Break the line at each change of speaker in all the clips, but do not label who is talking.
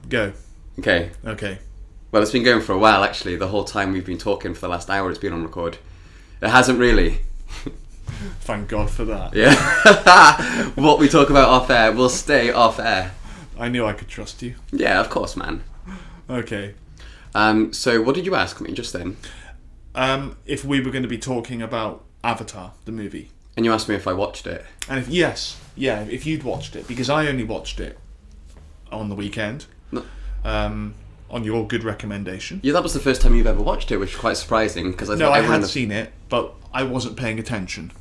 Go.
Okay. Well, it's been going for a while, actually. The whole time we've been talking for the last hour, it's been on record. It hasn't really.
Thank God for that.
Yeah. What we talk about off air will stay off air.
I knew I could trust you.
Yeah, of course, man.
Okay.
So what did you ask me just then?
If we were going to be talking about Avatar, the movie.
And you asked me if I watched it.
And if you'd watched it, because I only watched it on the weekend.
No.
On your good recommendation.
Yeah, that was the first time you've ever watched it, which is quite surprising because
I had seen it, but I wasn't paying attention.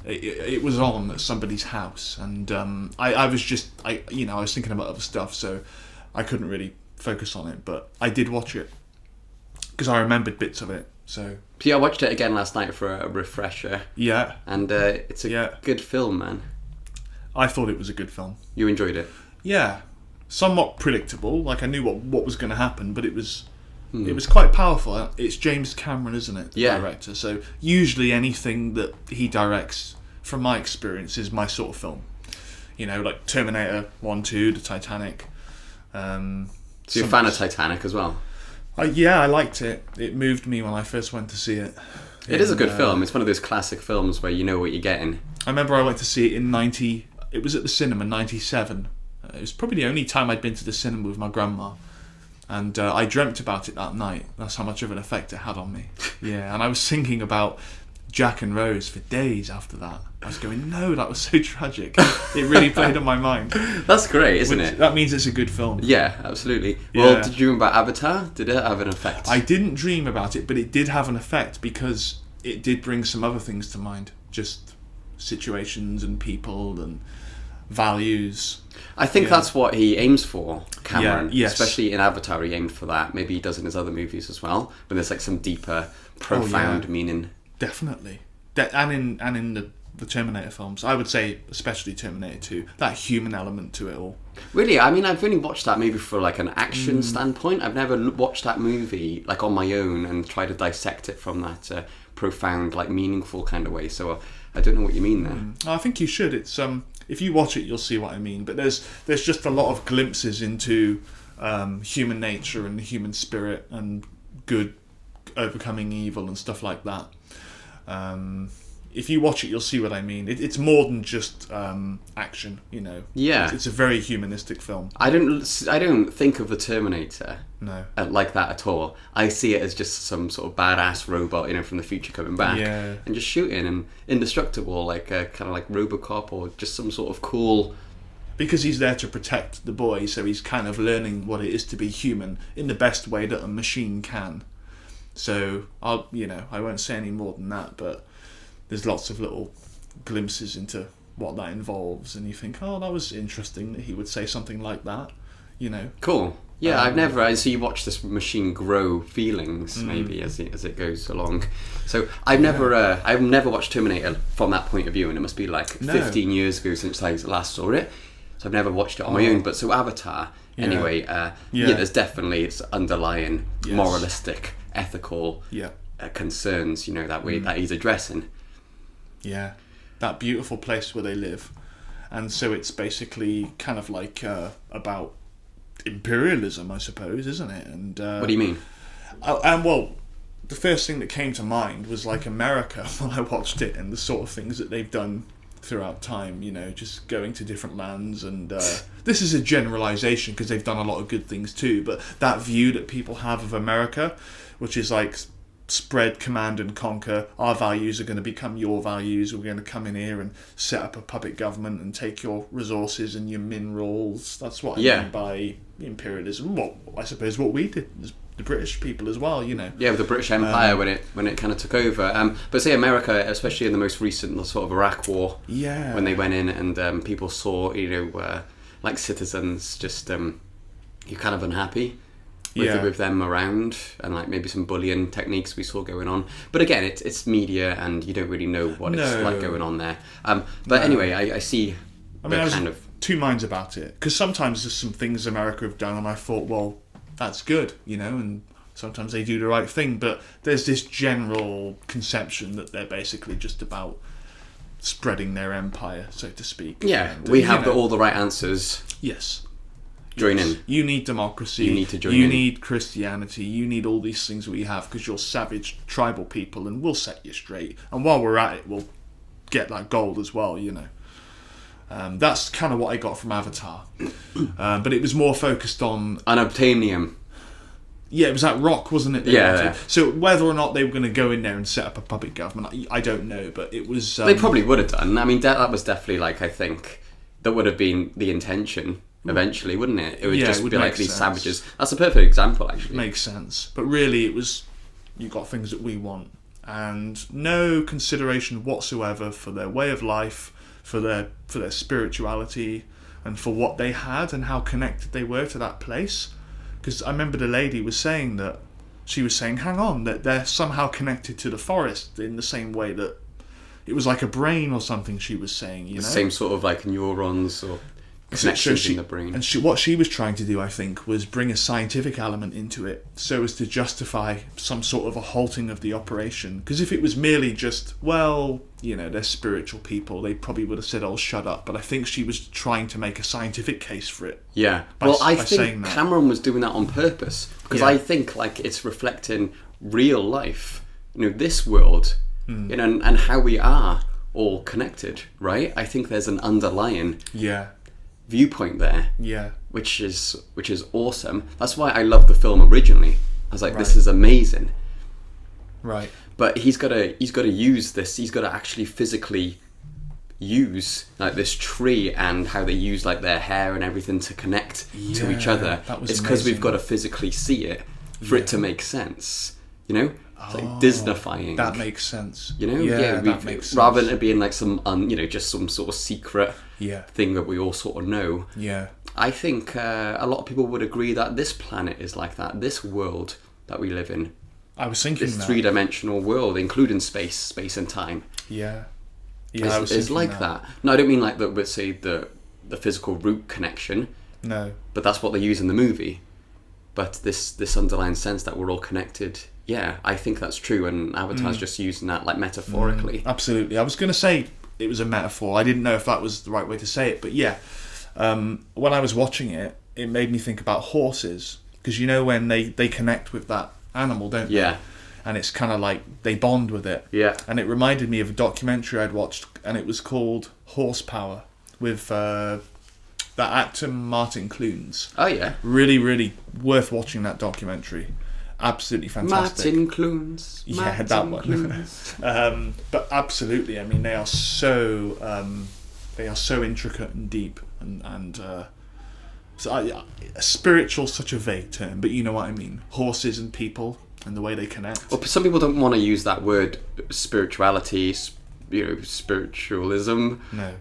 It was on at somebody's house, and I was thinking about other stuff, so I couldn't really focus on it. But I did watch it because I remembered bits of it. So
yeah, I watched it again last night for a refresher.
Yeah,
and it's a good film, man.
I thought it was a good film.
You enjoyed it?
Yeah. Somewhat predictable, like I knew what was going to happen, but it was quite powerful. It's James Cameron, isn't it? The director. So usually anything that he directs, from my experience, is my sort of film. You know, like Terminator 1, 2, The Titanic. So
you're a fan of Titanic as well?
Yeah, I liked it. It moved me when I first went to see it.
It is a good film. It's one of those classic films where you know what you're getting.
I remember I went to see it in it was at the cinema, 97. It was probably the only time I'd been to the cinema with my grandma, and I dreamt about it that night. That's how much of an effect it had on me. Yeah, and I was thinking about Jack and Rose for days after that. I was going, no, that was so tragic. It really played on my mind.
That's great, isn't it?
That means it's a good film.
Yeah, absolutely.
Yeah.
Well, did you dream about Avatar? Did it have an effect?
I didn't dream about it, but it did have an effect because it did bring some other things to mind. Just situations and people and values.
I think that's what he aims for, Cameron.
Yeah, yes.
Especially in Avatar, he aimed for that. Maybe he does in his other movies as well, but there's like some deeper, profound meaning.
Definitely. And in the Terminator films, I would say, especially Terminator 2, that human element to it all.
Really? I mean, I've only watched that maybe for like an action standpoint. I've never watched that movie like on my own and tried to dissect it from that profound, like meaningful kind of way. So I don't know what you mean there.
I think you should. It's if you watch it, you'll see what I mean. But there's just a lot of glimpses into human nature and the human spirit and good overcoming evil and stuff like that. If you watch it, you'll see what I mean. It's more than just action, you know.
Yeah,
it's a very humanistic film.
I don't think of the Terminator like that at all. I see it as just some sort of badass robot, you know, from the future coming back and just shooting and indestructible, like kind of like RoboCop or just some sort of cool.
Because he's there to protect the boy, so he's kind of learning what it is to be human in the best way that a machine can. So I won't say any more than that, but there's lots of little glimpses into what that involves, and you think, oh, that was interesting that he would say something like that, you know.
Cool. Yeah, I've never. So you watch this machine grow feelings maybe as it goes along. So I've never watched Terminator from that point of view, and it must be like 15 years ago since I last saw it. So I've never watched it on my own. But so Avatar, anyway. There's definitely its underlying moralistic, ethical concerns, you know, that he's addressing.
Yeah, that beautiful place where they live. And so it's basically kind of like about imperialism, I suppose, isn't it? And
what do you mean?
Well, the first thing that came to mind was like America when I watched it, and the sort of things that they've done throughout time, you know, just going to different lands. And this is a generalization because they've done a lot of good things too, but that view that people have of America, which is like spread, command and conquer, our values are going to become your values, we're going to come in here and set up a puppet government and take your resources and your minerals. That's what I mean by imperialism. Well, I suppose what we did as the British people as well, you know. Yeah,
with the British Empire when it kind of took over. But say America, especially in the most recent sort of Iraq War, when they went in and people saw, you know, like citizens just you're kind of unhappy with them around, and like maybe some bullying techniques we saw going on. But again, it's media, and you don't really know what it's like going on there. Anyway, I see.
I mean, I was two minds about it, because sometimes there's some things America have done, and I thought, well, that's good, you know, and sometimes they do the right thing. But there's this general conception that they're basically just about spreading their empire, so to speak.
Yeah, we have all the right answers.
Yes.
join in.
You need democracy.
You need to join
in. You
in.
need Christianity. You need all these things we have because you're savage tribal people, and we'll set you straight. And while we're at it, we'll get that gold as well. That's kind of what I got from Avatar. But it was more focused on
unobtainium.
Yeah, it was that rock, wasn't it?
Yeah.
So whether or not they were going to go in there and set up a puppet government, I don't know. But it was.
They probably would have done. I mean, that was definitely I think that would have been the intention eventually, wouldn't it? It would just be like these savages. That's a perfect example, actually.
Makes sense. But really, it was you got things that we want, and no consideration whatsoever for their way of life, for their spirituality, and for what they had and how connected they were to that place. Because I remember the lady was saying that she was saying, hang on, that they're somehow connected to the forest in the same way that it was like a brain or something. She was saying,
the same sort of neurons or connections in the brain.
And what she was trying to do, I think, was bring a scientific element into it so as to justify some sort of a halting of the operation. Because if it was merely just, they're spiritual people, they probably would have said, oh, shut up. But I think she was trying to make a scientific case for it.
Yeah. I think Cameron was doing that on purpose. Because I think it's reflecting real life. This world, and how we are all connected, right? I think there's an underlying viewpoint there, which is awesome. That's why I loved the film originally. I was like, this is amazing,
right?
But he's got to use this. He's got to actually physically use this tree and how they use their hair and everything to connect to each other. It's because we've got to physically see it for it to make sense. It's Disneyfying.
That makes sense.
That makes sense. Rather than it being some, just some sort of secret thing that we all sort of know.
Yeah.
I think a lot of people would agree that this planet is like that. This world that we live in.
I was thinking
this three-dimensional world, including space and time.
Yeah.
Is like that. No, I don't mean let's say the physical root connection.
No.
But that's what they use in the movie. But this underlying sense that we're all connected. Yeah, I think that's true, and Avatar's just using that metaphorically.
Absolutely. I was going to say it was a metaphor. I didn't know if that was the right way to say it, but when I was watching it, it made me think about horses, because when they connect with that animal, don't they?
Yeah.
And it's kind of they bond with it.
Yeah.
And it reminded me of a documentary I'd watched, and it was called Horsepower, with that actor Martin Clunes.
Oh, yeah.
Really, really worth watching that documentary. Absolutely fantastic.
Martin Clunes.
That one. But absolutely, I mean, they are so intricate and deep, and spiritual, such a vague term, but you know what I mean. Horses and people and the way they connect.
Well, some people don't want to use that word spirituality, spiritualism.
No.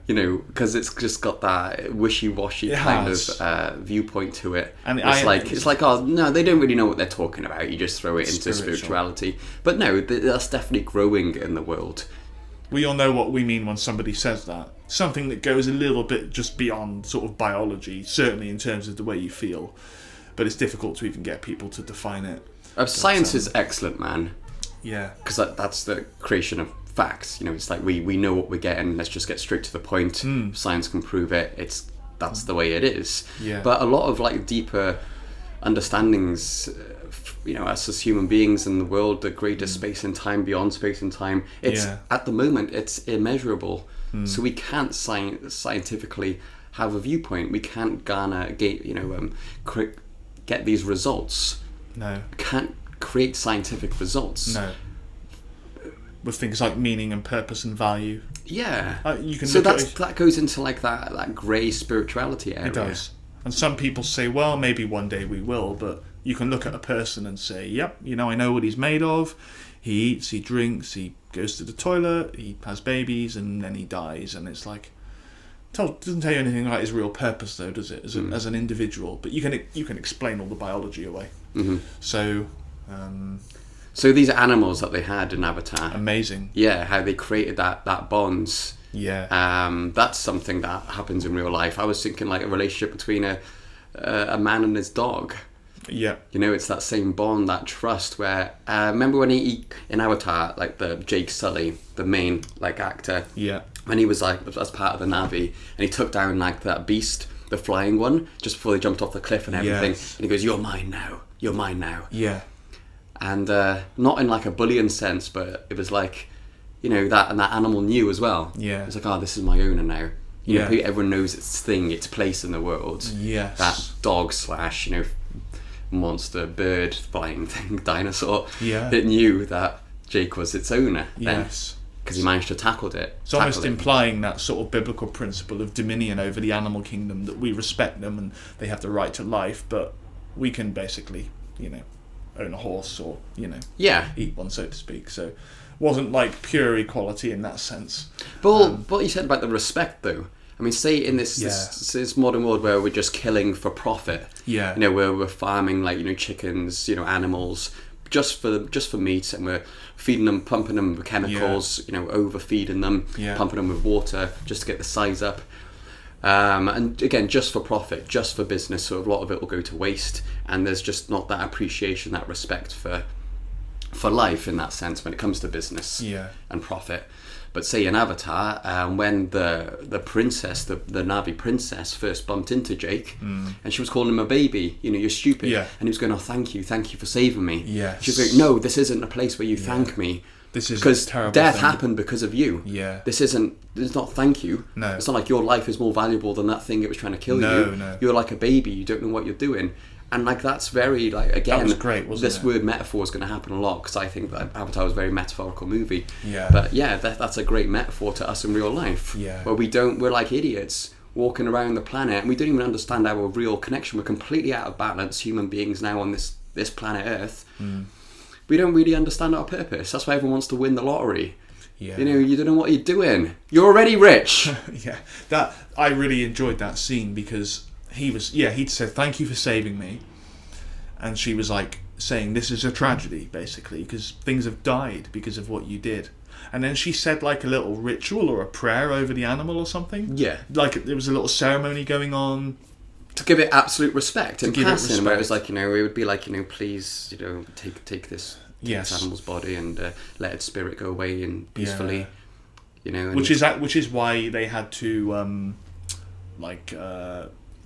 Because it's just got that wishy-washy of viewpoint to it. And it's oh no, they don't really know what they're talking about. You just throw it into spirituality. But no, that's definitely growing in the world.
We all know what we mean when somebody says that. Something that goes a little bit just beyond sort of biology, certainly in terms of the way you feel. But it's difficult to even get people to define it.
Science is excellent, man.
Yeah.
Because that's the creation of facts. It's we know what we're getting. Let's just get straight to the point. Science can prove it. That's the way it is.
Yeah.
But a lot of deeper understandings, us as human beings in the world, the greater space and time, beyond space and time. At the moment it's immeasurable. So we can't scientifically have a viewpoint. We can't get these results.
No.
We can't create scientific results.
No. With things like meaning and purpose and value.
Yeah.
You can
so that goes into that grey spirituality area.
It does. And some people say, well, maybe one day we will, but you can look at a person and say, yep, I know what he's made of. He eats, he drinks, he goes to the toilet, he has babies, and then he dies. And it's doesn't tell you anything about his real purpose, though, does it? As an individual, but you can explain all the biology away.
Mm-hmm.
So
these animals that they had in Avatar,
amazing.
Yeah, how they created that bonds.
Yeah.
That's something that happens in real life. I was thinking a relationship between a man and his dog.
Yeah.
It's that same bond, that trust where remember when he in Avatar, the Jake Sully, the main actor.
Yeah.
When he was as part of the Na'vi, and he took down that beast the flying one just before they jumped off the cliff and everything.
Yes.
And he goes, "You're mine now. You're mine now."
Yeah.
And not in like a bullying sense, but it was like, you know, that animal knew as well.
Yeah.
It's like, oh, this is my owner now. You know,
Yeah.
everyone knows its thing, its place in the world.
Yes.
That dog / you know, monster, bird, flying thing, dinosaur.
Yeah.
It knew that Jake was its owner.
Yes.
Because he managed to tackle it.
It's almost implying that sort of biblical principle of dominion over the animal kingdom, that we respect them and they have the right to life, but we can basically, you know, own a horse or, you know, eat one, so to speak. So it wasn't like pure equality in that sense.
But what you said about the respect, though, I mean, say in this modern world where we're just killing for profit, you know, where we're farming, like, you know, chickens, you know, animals, just for meat, and we're feeding them, pumping them with chemicals, you know, overfeeding them, pumping them with water just to get the size up. And again, just for profit, just for business, so a lot of it will go to waste, and there's just not that appreciation, that respect for life in that sense when it comes to business and profit. But say in Avatar, when the princess, the Na'vi princess, first bumped into Jake, and she was calling him a baby, you know, you're stupid, and he was going, oh, thank you for saving me. She was like, no, this isn't a place where you thank me. This is because death happened because of you. It's not thank you.
No.
It's not like your life is more valuable than that thing that was trying to kill you.
No.
You're like a baby. You don't know what you're doing. And like that's very like again.
That was great, wasn't
this
it?
word metaphor is going to happen a lot because I think that Avatar was a very metaphorical movie.
Yeah.
But yeah, that's a great metaphor to us in real life.
Yeah.
Where we're like idiots walking around the planet and we don't even understand our real connection. We're completely out of balance, human beings now on this planet Earth. We don't really understand our purpose. That's why everyone wants to win the lottery.
Yeah.
You know, you don't know what you're doing. You're already rich.
That I really enjoyed that scene because he'd said thank you for saving me, and she was like saying this is a tragedy basically because things have died because of what you did, and then she said like a little ritual or a prayer over the animal or something. Like there was a little ceremony going on
to give it absolute respect and passing, where it was like, you know, it would be like, you know, please, you know, take this animal's body and let its spirit go away and peacefully, you know, and
which is why they had to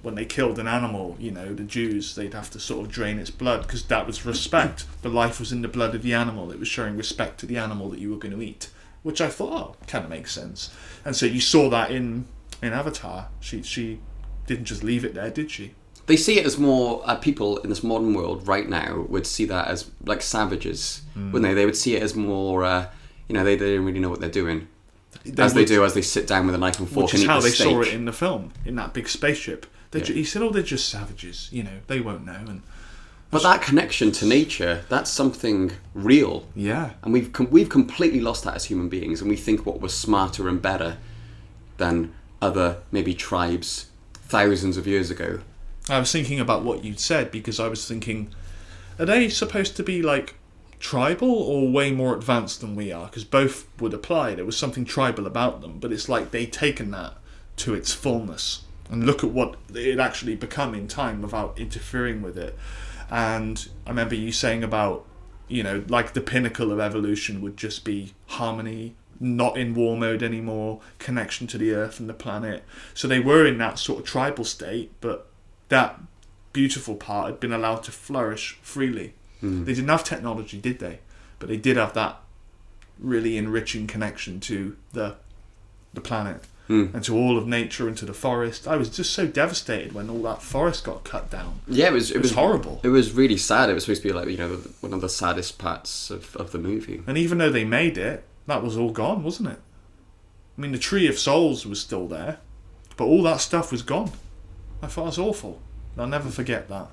when they killed an animal, you know, the Jews, they'd have to sort of drain its blood because that was respect. The life was in the blood of the animal. It was showing respect to the animal that you were going to eat, which I thought kind of makes sense. And so you saw that in Avatar. She didn't just leave it there, did she?
They see it as more people in this modern world right now would see that as like savages, wouldn't they? They would see it as more, you know, they don't really know what they're doing. As they sit down with a knife and fork and eat the steak. Which is how they saw it in
the film, in that big spaceship. He said, they're just savages, you know, they won't know.
But that connection to nature, that's something real.
Yeah.
And we've completely lost that as human beings, and we think what was smarter and better than other, maybe, tribes thousands of years ago.
I was thinking about what you'd said, because I was thinking, are they supposed to be, like, tribal or way more advanced than we are? Because both would apply. There was something tribal about them, but it's like they'd taken that to its fullness. And look at what it actually become in time without interfering with it. And I remember you saying about, you know, like the pinnacle of evolution would just be harmony, not in war mode anymore, connection to the earth and the planet. So they were in that sort of tribal state, but that beautiful part had been allowed to flourish freely. They didn't have technology, did they? But they did have that really enriching connection to the planet. And to all of nature and to the forest. I was just so devastated when all that forest got cut down. Yeah, it was horrible.
It was really sad. It was supposed to be like, you know, one of the saddest parts of the movie.
And even though they made it, that was all gone, wasn't it? I mean, the Tree of Souls was still there, but all that stuff was gone. I thought it was awful. I'll never forget that.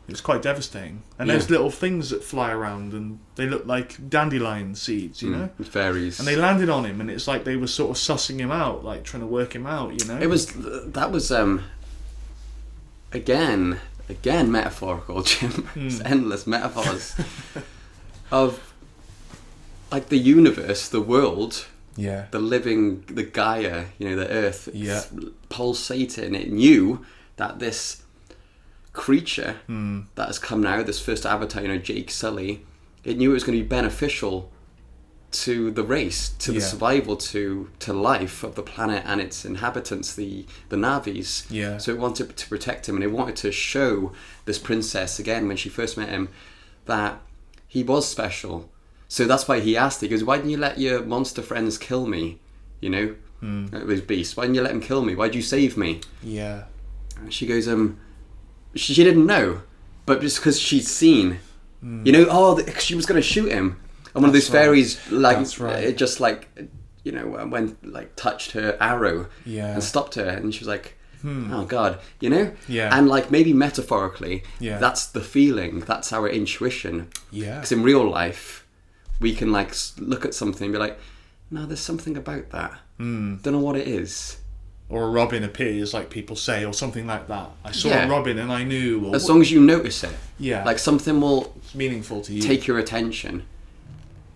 It was quite devastating. And there's little things that fly around and they look like dandelion seeds, you know?
Fairies.
And they landed on him and it's like they were sort of sussing him out, like trying to work him out, you know?
That was again metaphorical, Jim. It's endless metaphors of like the universe, the world, the living, the Gaia, you know, the earth, pulsating. It knew that this creature that has come now, this first avatar, you know, Jake Sully, it knew it was going to be beneficial to the race, to the survival, to life of the planet and its inhabitants, the Na'vis.
Yeah.
So it wanted to protect him, and it wanted to show this princess again when she first met him that he was special. So that's why he asked her, he goes, why didn't you let your monster friends kill me? You know, those beasts. Why didn't you let them kill me? Why'd you save me?
Yeah.
And she goes, she didn't know, but just because she'd seen, you know, she was going to shoot him. And one of those fairies, like, it just like, you know, went, like, touched her arrow and stopped her. And she was like, oh, God, you know?
Yeah.
And, like, maybe metaphorically, that's the feeling. That's our intuition.
Yeah.
Because in real life, we can, like, look at something and be like, no, there's something about that. Don't know what it is.
Or a robin appears, like people say, or something like that. I saw a robin and I knew. Or
as long as you notice it.
Yeah.
Like, something will...
It's meaningful to you.
Take your attention.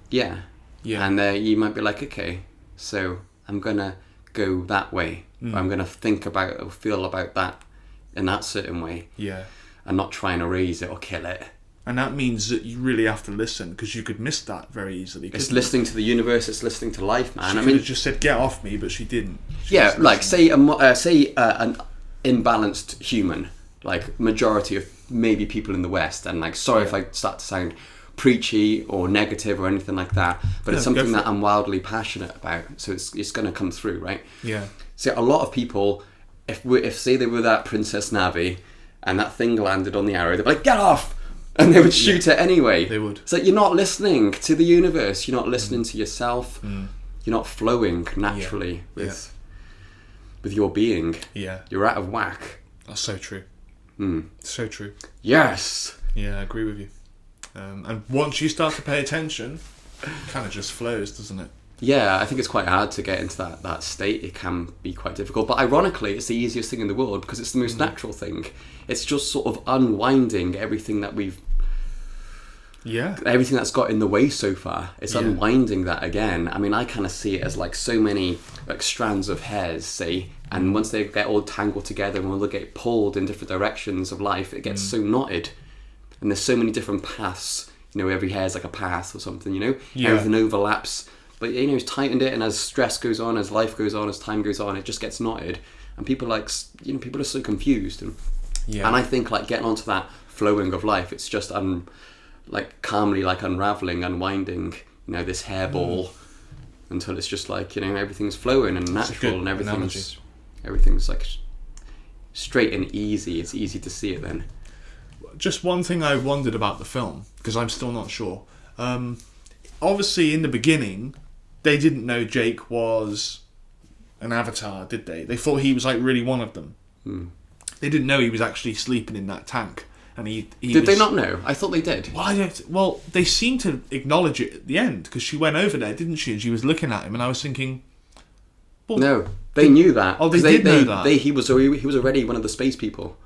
Yeah.
Yeah.
And you might be like, okay, so I'm going to go that way. Or I'm going to think about or feel about that in that certain way.
Yeah.
And not try and erase it or kill it.
And that means that you really have to listen, because you could miss that very easily.
It's listening to the universe, it's listening to life, man.
She could have just said, get off me, but she didn't.
Like, say an imbalanced human, like majority of maybe people in the West, and like, sorry if I start to sound preachy or negative or anything like that, but it's something that I'm wildly passionate about, so it's going to come through, right?
Yeah.
So a lot of people, if say they were that Princess Navi and that thing landed on the arrow, they'd be like, get off! And they would shoot it anyway.
They would.
So you're not listening to the universe, you're not listening to yourself, you're not flowing naturally with your being.
Yeah.
You're out of whack.
That's so true. So true.
Yes!
Yeah, I agree with you. And once you start to pay attention, it kind of just flows, doesn't it?
Yeah, I think it's quite hard to get into that state. It can be quite difficult. But ironically, it's the easiest thing in the world because it's the most natural thing. It's just sort of unwinding everything that everything that's got in the way so far. It's unwinding that again. I mean, I kind of see it as like so many like strands of hairs, say, and once they get all tangled together and when they get pulled in different directions of life, it gets so knotted. And there's so many different paths. You know, every hair's like a path or something, you know? Yeah. Everything overlaps. But, you know, it's tightened it, and as stress goes on, as life goes on, as time goes on, it just gets knotted. And people people are so confused. And I think, like, getting onto that flowing of life, it's just, calmly, like, unraveling, unwinding, you know, this hairball until it's just like, you know, everything's flowing and natural and everything's, like, straight and easy. It's easy to see it then.
Just one thing I wondered about the film, because I'm still not sure. Obviously, in the beginning, they didn't know Jake was an avatar, did they? They thought he was like really one of them. They didn't know he was actually sleeping in that tank. And he
did they not know? I thought they did.
Well, they seemed to acknowledge it at the end, because she went over there, didn't she? And she was looking at him, and I was thinking... Well,
no, they knew that.
Oh, they did know that?
He was already one of the space people.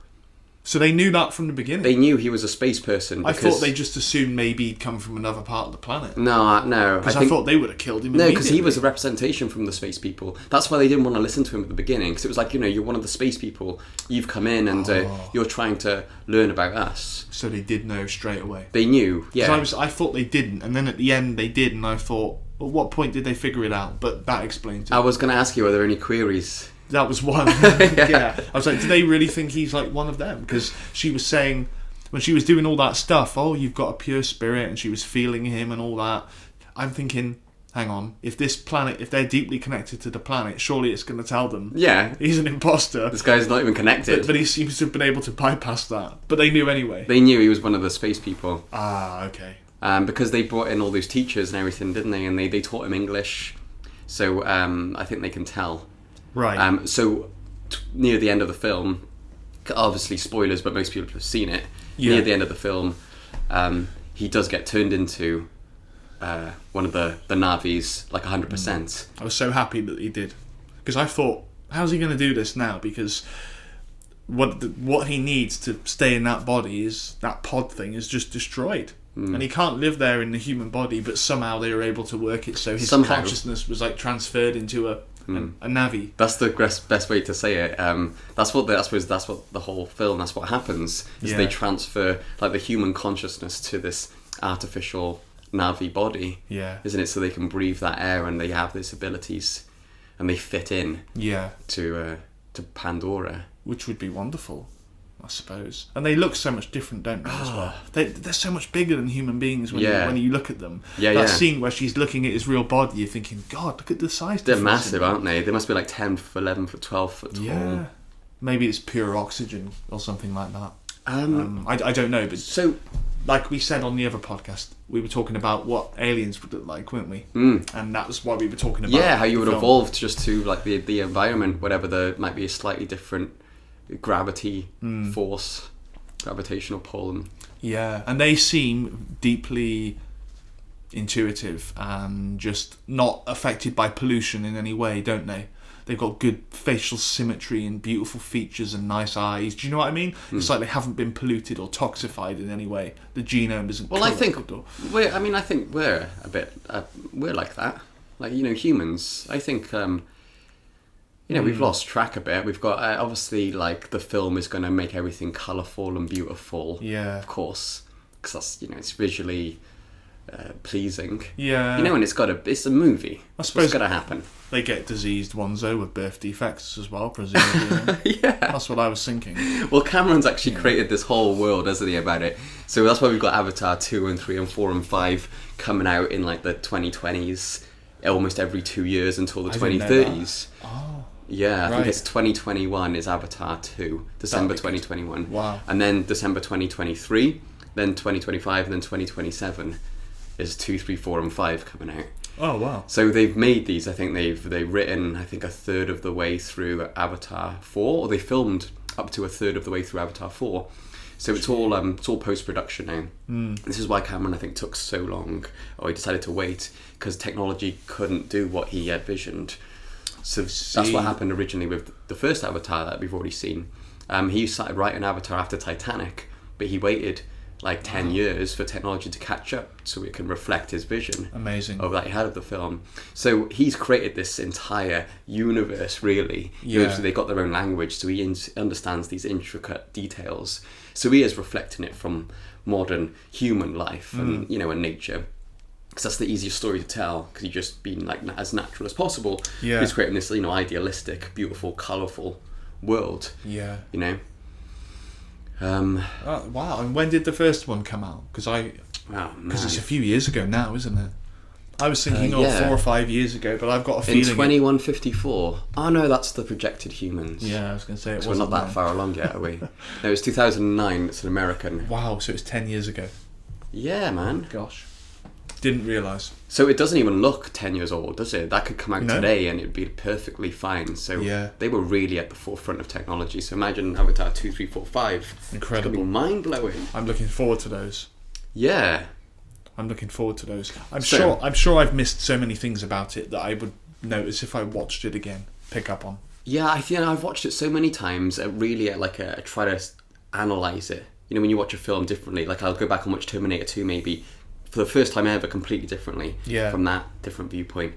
So they knew that from the beginning?
They knew he was a space person.
I thought they just assumed maybe he'd come from another part of the planet.
No.
Because I thought they would have killed him.
No, because he was a representation from the space people. That's why they didn't want to listen to him at the beginning. Because it was like, you know, you're one of the space people. You've come in and you're trying to learn about us.
So they did know straight away.
They knew, yeah.
I thought they didn't, and then at the end they did, and I thought, well, at what point did they figure it out? But that explains it.
I was going to ask you, are there any queries?
That was one. Yeah. I was like, do they really think he's like one of them? Because she was saying, when she was doing all that stuff, oh, you've got a pure spirit, and she was feeling him and all that. I'm thinking, hang on, if they're deeply connected to the planet, surely it's going to tell them.
Yeah.
He's an imposter.
This guy's not even connected.
But he seems to have been able to bypass that. But they knew anyway.
They knew he was one of the space people.
Ah, okay.
Because they brought in all those teachers and everything, didn't they? And they taught him English. So I think they can tell.
Right.
So near the end of the film, obviously spoilers, but most people have seen it.
Yeah.
Near the end of the film, he does get turned into one of the Na'vis, like 100%.
I was so happy that he did, because I thought, how's he going to do this now? Because what he needs to stay in that body is that pod thing is just destroyed. And he can't live there in the human body, but somehow they were able to work it so his consciousness was like transferred into a Navi.
That's the best way to say it. That's what the whole film. That's what happens. Is they transfer like the human consciousness to this artificial Na'vi body,
Yeah.
isn't it? So they can breathe that air and they have these abilities and they fit in to Pandora.
Which would be wonderful, I suppose. And they look so much different, don't they, as well? They're so much bigger than human beings when you look at them. That scene where she's looking at his real body, you're thinking, God, look at the size
They're
difference.
massive, aren't they? They must be like 10 foot, 11 foot, 12 foot tall.
Yeah. Maybe it's pure oxygen or something like that. I don't know, but
so,
like we said on the other podcast, we were talking about what aliens would look like, weren't we? And that was why we were talking about
how you would evolve just to like the environment, whatever there might be a slightly different gravity force, gravitational pull.
And they seem deeply intuitive and just not affected by pollution in any way, don't they? They've got good facial symmetry and beautiful features and nice eyes. Do you know what I mean? It's like they haven't been polluted or toxified in any way. The genome isn't.
Well, I think we're a bit we're like that. Like, you know, humans. I think we've lost track a bit. We've got obviously like the film is going to make everything colourful and beautiful.
Yeah,
of course, because that's, you know, it's visually pleasing.
Yeah,
you know, and it's a movie. I suppose it's got to happen.
They get diseased ones though with birth defects as well, presumably. That's what I was thinking.
Well, Cameron's actually created this whole world, hasn't he, about it? So that's why we've got Avatar 2 and 3 and 4 and 5 coming out in like the 2020s, almost every 2 years until the 2030s.
Oh.
Yeah, I think it's 2021 is Avatar 2, December 2021.
Wow.
And then December 2023, then 2025, and then 2027 is 2, 3, 4 and 5 coming out.
Oh, wow.
So they've made these, I think they've written, I think, a third of the way through Avatar 4, or they filmed up to a third of the way through Avatar 4. So it's all post-production now. This is why Cameron, I think, took so long, or he decided to wait, because technology couldn't do what he had visioned. So that's what happened originally with the first Avatar that we've already seen. He started writing Avatar after Titanic, but he waited like 10 years for technology to catch up so it can reflect his vision.
Amazing.
Of that he had of the film. So he's created this entire universe, really. So they've got their own language, so he understands these intricate details. So he is reflecting it from modern human life and, you know, and nature. Because that's the easiest story to tell, because you've just been like as natural as possible. He's creating this, you know, idealistic, beautiful, colourful world. You know.
Wow, and when did the first one come out? Because it's a few years ago now, isn't it? I was thinking 4 or 5 years ago, but I've got a feeling...
In 2154. Oh no, that's the projected humans.
Yeah, I was going to say it wasn't.
We're not that far along yet, are we? No, it was 2009, it's an American.
Wow, so it's 10 years ago.
Yeah, man.
Gosh. Didn't realise.
So it doesn't even look 10 years old, does it? That could come out today and it'd be perfectly fine. So they were really at the forefront of technology. So imagine Avatar 2, 3, 4, 5.
Incredible.
It's going to be mind-blowing.
I'm looking forward to those.
Yeah.
I'm looking forward to those. I'm sure I've missed so many things about it that I would notice if I watched it again, pick up on.
Yeah, I think I've watched it so many times. I try to analyse it. You know, when you watch a film differently, like I'll go back and watch Terminator 2 maybe for the first time ever completely differently from that different viewpoint.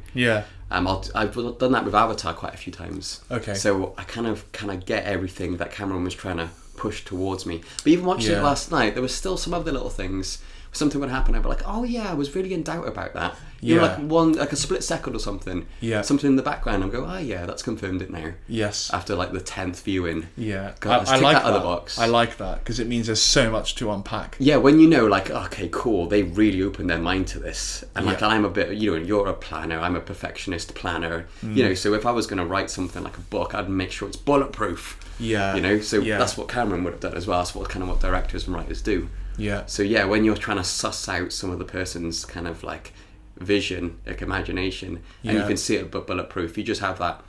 I've done that with Avatar quite a few times. Okay. So I kind of get everything that Cameron was trying to push towards me. But even watching it last night, there was still some other little things. Something would happen, I'd be like, oh yeah, I was really in doubt about that. You know, like a split second or something. Yeah. Something in the background, I'm going, oh yeah, that's confirmed it now. Yes. After like the 10th viewing. Yeah. God, I like that other box.
I like that, because it means there's so much to unpack.
Yeah, when you know, like, okay, cool, they really opened their mind to this. And like, I'm a bit, you know, you're a planner, I'm a perfectionist planner. You know, so if I was going to write something like a book, I'd make sure it's bulletproof. Yeah. You know, so that's what Cameron would have done as well. That's what directors and writers do. Yeah. So yeah, when you're trying to suss out some of the person's kind of like vision, like imagination, and you can see it but bulletproof, you just have that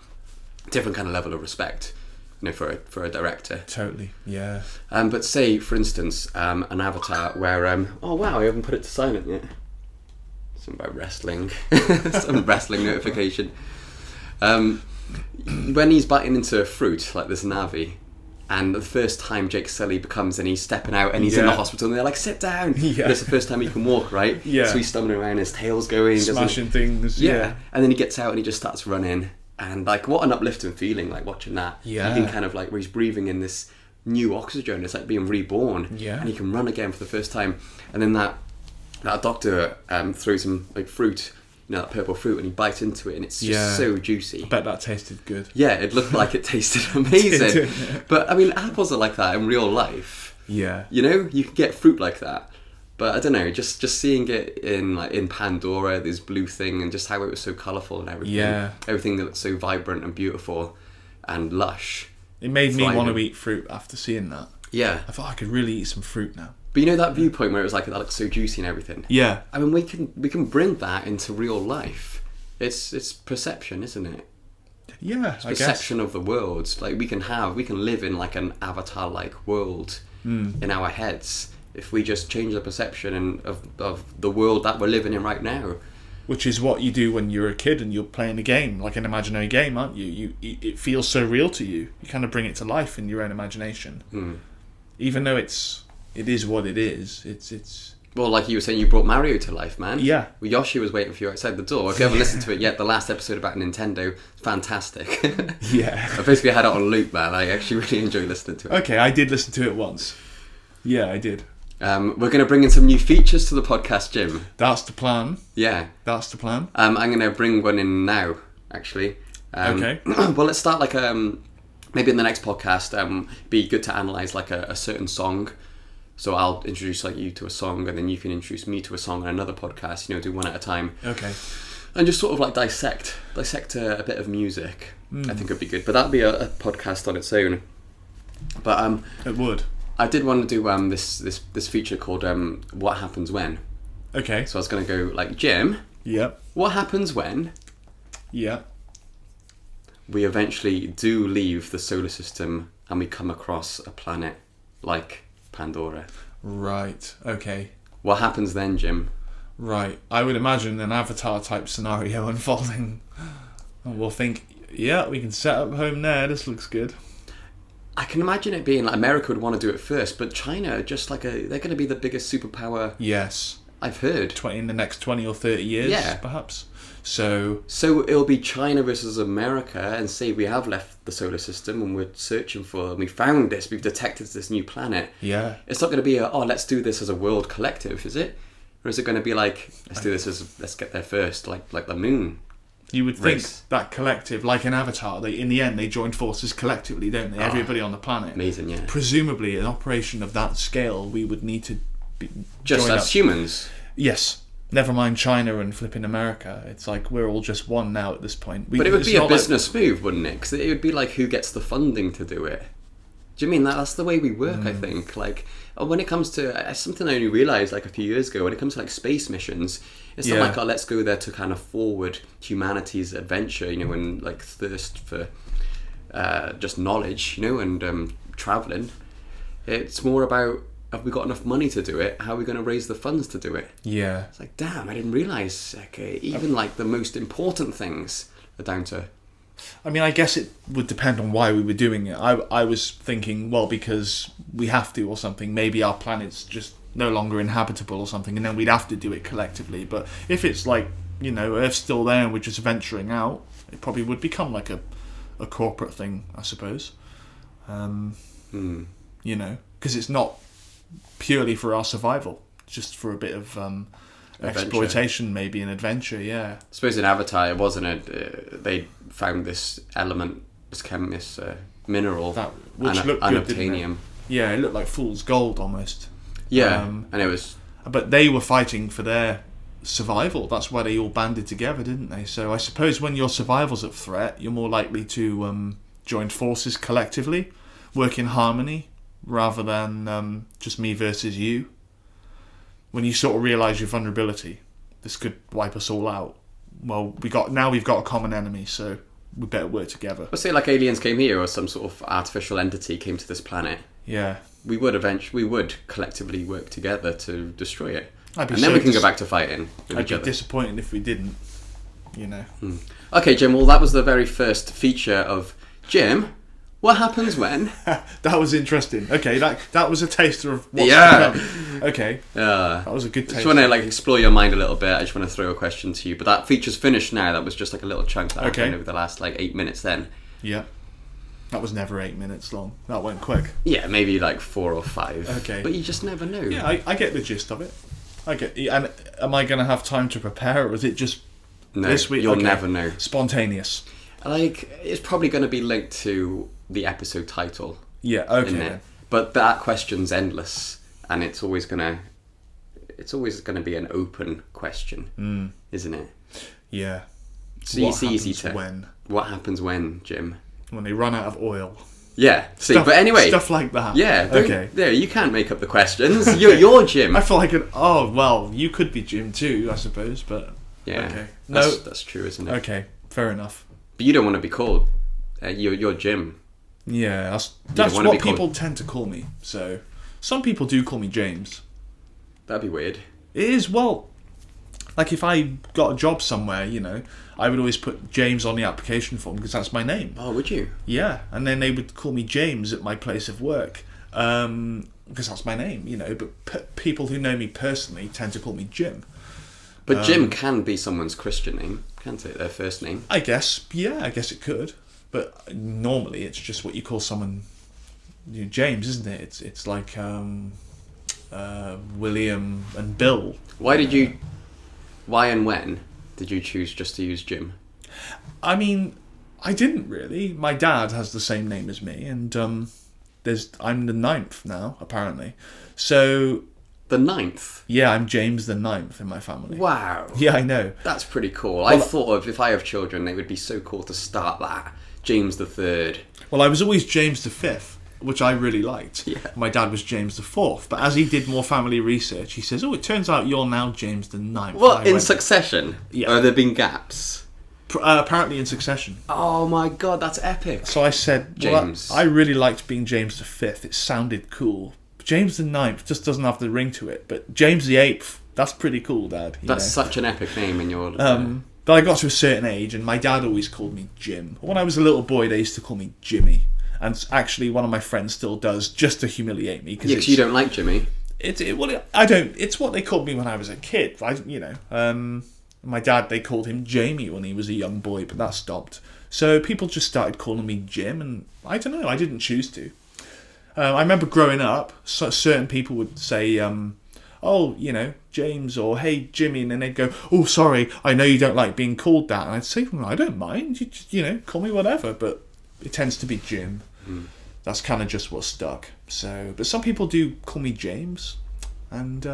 different kind of level of respect, you know, for a director.
Totally. Yeah.
But say, for instance, an Avatar where oh wow, I haven't put it to silent yet. Something about wrestling, some wrestling notification. When he's biting into a fruit like this Na'vi. And the first time Jake Sully becomes and he's stepping out and he's in the hospital and they're like, sit down. Yeah. It's the first time he can walk, right? Yeah. So he's stumbling around, his tail's going.
Smashing things.
Yeah. And then he gets out and he just starts running. And like, what an uplifting feeling, like watching that. Yeah. You can kind of like, where he's breathing in this new oxygen. It's like being reborn. Yeah. And he can run again for the first time. And then that that doctor throws him like fruit, that purple fruit, and he bites into it, and it's just so juicy.
I bet that tasted good.
Yeah, it looked like it tasted amazing. But I mean, apples are like that in real life.
Yeah.
You can get fruit like that. But I don't know, just seeing it in Pandora, this blue thing, and just how it was so colourful and everything.
Yeah.
Everything that looked so vibrant and beautiful and lush.
It made me want to eat fruit after seeing that.
Yeah.
I thought I could really eat some fruit now.
But that viewpoint where it was like, that looks so juicy and everything.
Yeah.
I mean, we can bring that into real life. It's perception, isn't it?
Yeah,
it's perception of the world. Like we can live in like an avatar-like world in our heads if we just change the perception of the world that we're living in right now.
Which is what you do when you're a kid and you're playing a game, like an imaginary game, aren't you? It feels so real to you. You kind of bring it to life in your own imagination. Even though it is what it is. It's
well, like you were saying, you brought Mario to life, man.
Yeah.
Well, Yoshi was waiting for you outside the door. If you haven't listened to it yet, the last episode about Nintendo, fantastic.
Yeah.
I basically had it on loop, man. I actually really enjoyed listening to it.
Okay, I did listen to it once. Yeah, I did.
We're going to bring in some new features to the podcast, Jim.
That's the plan.
Yeah.
That's the plan.
I'm going to bring one in now, actually.
Okay.
Well, let's start like maybe in the next podcast. Be good to analyze like a certain song. So I'll introduce like you to a song, and then you can introduce me to a song on another podcast. Do one at a time.
Okay.
And just sort of like dissect a bit of music. I think would be good. But that'd be a podcast on its own. But
it would.
I did want to do this feature called What Happens When.
Okay.
So I was going to go like, Jim.
Yep.
What happens when?
Yeah.
We eventually do leave the solar system and we come across a planet like Pandora.
Right. Okay.
What happens then, Jim?
Right. I would imagine an Avatar type scenario unfolding. And we'll think, yeah, we can set up home there. This looks good.
I can imagine it being like America would want to do it first, but China just like they're going to be the biggest superpower.
Yes.
I've heard.
In the next 20 or 30 years, perhaps. So
it'll be China versus America, and say we have left the solar system and we're searching for, and we found this, we've detected this new planet.
Yeah.
It's not going to be let's do this as a world collective, is it? Or is it going to be like, let's get there first, like the moon?
You would think that collective, like an Avatar, in the end they joined forces collectively, don't they? Everybody on the planet.
Amazing, yeah.
Presumably, an operation of that scale, we would need to be
just as humans.
Yes. Never mind China and flipping America. It's like we're all just one now at this point.
But it would be a business move, wouldn't it? Because it would be like, who gets the funding to do it? Do you mean that's the way we work? I think like when it comes to something I only realised like a few years ago. When it comes to like space missions, it's not like let's go there to kind of forward humanity's adventure, and like thirst for just knowledge, and travelling. It's more about, have we got enough money to do it? How are we going to raise the funds to do it?
Yeah.
It's like, damn, I didn't realise even like the most important things are down to.
I mean, I guess it would depend on why we were doing it. I was thinking, well, because we have to or something. Maybe our planet's just no longer inhabitable or something, and then we'd have to do it collectively. But if it's like, Earth's still there and we're just venturing out, it probably would become like a corporate thing, I suppose. Because it's not purely for our survival, just for a bit of exploitation, maybe an adventure. Yeah.
I suppose in Avatar, it wasn't they found this element, this mineral,
which looked good,
unobtainium.
Yeah, it looked like fool's gold almost.
Yeah, and it was.
But they were fighting for their survival. That's why they all banded together, didn't they? So I suppose when your survival's at threat, you're more likely to join forces collectively, work in harmony, rather than just me versus you. When you sort of realise your vulnerability, this could wipe us all out. Well, we've got a common enemy, so we better work together.
Let's say like aliens came here, or some sort of artificial entity came to this planet.
Yeah.
We would collectively work together to destroy it. And then we can go back to fighting with each other.
I'd be disappointed if we didn't,
Okay, Jim, well that was the very first feature of Jim. What happens when?
That was interesting. Okay, that was a taster of what's to come. Okay. That was a good taste.
I just want to explore your mind a little bit. I just want to throw a question to you. But that feature's finished now. That was just like a little chunk that happened over the last 8 minutes then.
Yeah. That was never 8 minutes long. That went quick.
Yeah, maybe 4 or 5.
Okay.
But you just never know.
Yeah, I get the gist of it. Okay, and am I going to have time to prepare, or is it just this week?
You'll never know.
Spontaneous.
Like, it's probably going to be linked to the episode title.
Yeah, okay.
But that question's endless, and it's always gonna be an open question, isn't it?
Yeah.
So it's easy to...
When?
What happens when, Jim?
When they run out of oil.
Yeah. See, but anyway...
Stuff like that.
Yeah.
Okay.
Yeah, you can't make up the questions. You're Jim.
I feel like you could be Jim too, I suppose, but...
Yeah.
Okay.
That's true, isn't it?
Okay, fair enough.
But you don't want to be called... you're Jim.
Yeah, that's what people tend to call me. So, some people do call me James.
That'd be weird.
It is, well... Like, if I got a job somewhere, I would always put James on the application form because that's my name.
Oh, would you?
Yeah, and then they would call me James at my place of work because that's my name, But people who know me personally tend to call me Jim.
But Jim can be someone's Christian name, can't it? Their first name.
I guess it could. But normally it's just what you call someone James, isn't it? It's like William and Bill.
Why and when did you choose just to use Jim?
I mean, I didn't really. My dad has the same name as me, and I'm the 9th now, apparently. So
the 9th?
Yeah, I'm James the 9th in my family.
Wow.
Yeah, I know.
That's pretty cool. I thought of, if I have children, it would be so cool to start that. James the 3rd.
Well, I was always James the 5th, which I really liked.
Yeah.
My dad was James the 4th, but as he did more family research, he says, it turns out you're now James the 9th.
Well, in succession?
Yeah.
Or have there been gaps?
Apparently in succession.
Oh my god, that's epic.
So I said,
James.
I really liked being James the 5th. It sounded cool. But James the 9th just doesn't have the ring to it. But James the 8th, that's pretty cool, Dad.
That's such an epic name in your...
But I got to a certain age, and my dad always called me Jim. When I was a little boy, they used to call me Jimmy. And actually, one of my friends still does, just to humiliate me.
Because you don't like Jimmy?
I don't. It's what they called me when I was a kid. My dad, they called him Jamie when he was a young boy, but that stopped. So people just started calling me Jim, and I don't know, I didn't choose to. I remember growing up, certain people would say... James, or hey, Jimmy, and then they'd go, oh, sorry, I know you don't like being called that. And I'd say, well, I don't mind, you just, call me whatever, but it tends to be Jim. That's kind of just what stuck. So, but some people do call me James, and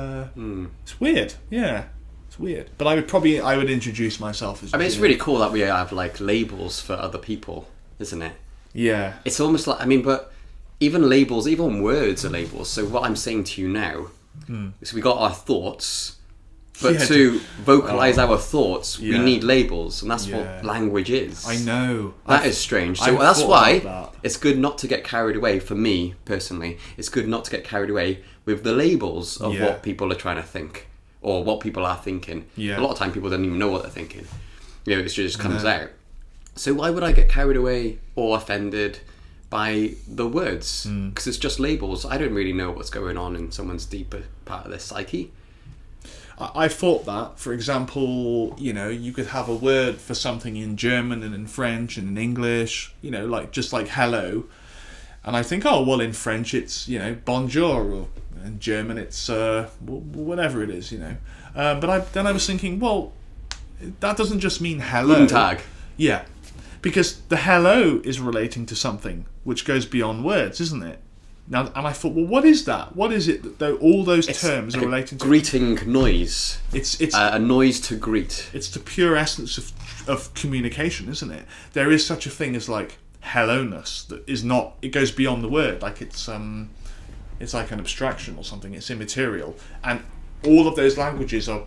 it's weird, yeah, it's weird. But I would introduce myself as...
I mean, it's really cool that we have, labels for other people, isn't it?
Yeah.
It's almost like, but even labels, even words are labels. So what I'm saying to you now... So we got our thoughts, but to vocalize our thoughts, we need labels, and that's what language is.
I know.
That is strange. So that's why it's good not to get carried away, for me personally, it's good not to get carried away with the labels of what people are trying to think, or what people are thinking.
Yeah.
A lot of time people don't even know what they're thinking. It just comes out. So why would I get carried away or offended by the words? Because it's just labels. I don't really know what's going on in someone's deeper part of their psyche.
I thought that, for example, you could have a word for something in German and in French and in English, just like hello. And I think, in French it's, bonjour, or in German it's whatever it is, But then I was thinking, well, that doesn't just mean hello.
Guten Tag.
Yeah. Because the hello is relating to something which goes beyond words, isn't it? Now, and I thought, well, what is that? What is it that all those terms are relating to?
Greeting noise.
It's
a noise to greet.
It's the pure essence of communication, isn't it? There is such a thing as hello-ness that is not. It goes beyond the word. It's like an abstraction or something. It's immaterial, and all of those languages are